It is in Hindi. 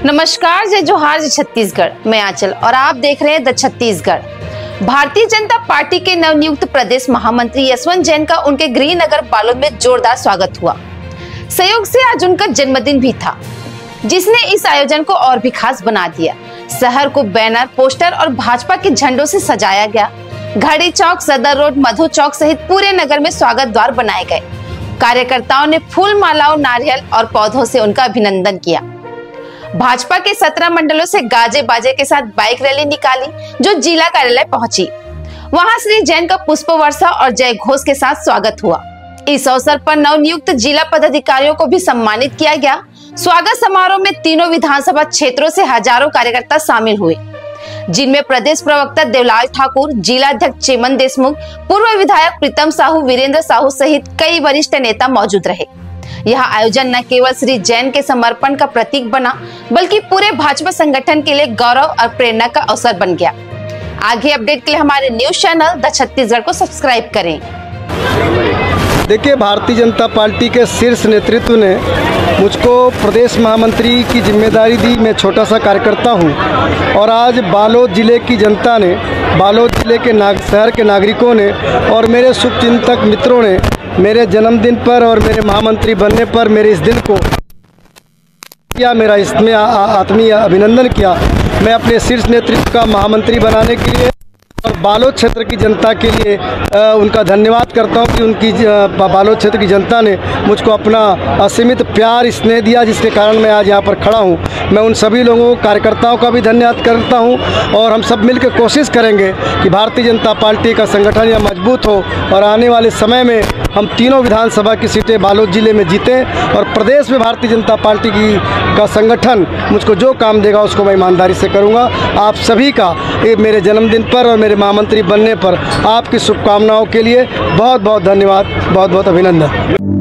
नमस्कार, जय जोहार, जय छत्तीसगढ़। मैं आंचल और आप देख रहे हैं द छत्तीसगढ़। भारतीय जनता पार्टी के नवनियुक्त प्रदेश महामंत्री यशवंत जैन का उनके गृहनगर बालोद में जोरदार स्वागत हुआ। संयोग से आज उनका जन्मदिन भी था, जिसने इस आयोजन को और भी खास बना दिया। शहर को बैनर, पोस्टर और भाजपा के झंडों से सजाया गया। घड़ी चौक, सदर रोड, मधु चौक सहित पूरे नगर में स्वागत द्वार बनाए गए। कार्यकर्ताओं ने फूल मालाओं, नारियल और पौधों से उनका अभिनंदन किया। भाजपा के 17 मंडलों से गाजे बाजे के साथ बाइक रैली निकाली, जो जिला कार्यालय पहुंची। वहां श्री जैन का पुष्प वर्षा और जय घोष के साथ स्वागत हुआ। इस अवसर पर नवनियुक्त जिला पदाधिकारियों को भी सम्मानित किया गया। स्वागत समारोह में तीनों विधानसभा क्षेत्रों से हजारों कार्यकर्ता शामिल हुए, जिनमें प्रदेश प्रवक्ता देवलाल ठाकुर, जिला अध्यक्ष चेमन देशमुख, पूर्व विधायक प्रीतम साहू, वीरेंद्र साहू सहित कई वरिष्ठ नेता मौजूद रहे। यह आयोजन न केवल श्री जैन के समर्पण का प्रतीक बना, बल्कि पूरे भाजपा संगठन के लिए गौरव और प्रेरणा का अवसर बन गया। आगे अपडेट के लिए हमारे न्यूज चैनल द छत्तीसगढ़ को सब्सक्राइब करें। देखिए, भारतीय जनता पार्टी के शीर्ष नेतृत्व ने मुझको प्रदेश महामंत्री की जिम्मेदारी दी। मैं छोटा सा कार्यकर्ता हूं और आज बालोद जिले की जनता ने, बालोद जिले के शहर के नागरिकों ने और मेरे शुभचिंतक मित्रों ने मेरे जन्मदिन पर और मेरे महामंत्री बनने पर मेरे इस दिन को किया, मेरा इसमें आत्मीय अभिनंदन किया। मैं अपने शीर्ष नेतृत्व का महामंत्री बनाने के लिए और बालोद क्षेत्र की जनता के लिए उनका धन्यवाद करता हूं कि उनकी बालोद क्षेत्र की जनता ने मुझको अपना असीमित प्यार, स्नेह दिया, जिसके कारण मैं आज यहाँ पर खड़ा हूँ। मैं उन सभी लोगों, कार्यकर्ताओं का भी धन्यवाद करता हूँ और हम सब मिलकर कोशिश करेंगे कि भारतीय जनता पार्टी का संगठन यह मजबूत हो और आने वाले समय में हम तीनों विधानसभा की सीटें बालोद जिले में जीतें और प्रदेश में भारतीय जनता पार्टी का संगठन मुझको जो काम देगा उसको मैं ईमानदारी से करूँगा। आप सभी का मेरे जन्मदिन पर और मेरे महामंत्री बनने पर आपकी शुभकामनाओं के लिए बहुत बहुत धन्यवाद, बहुत बहुत अभिनंदन।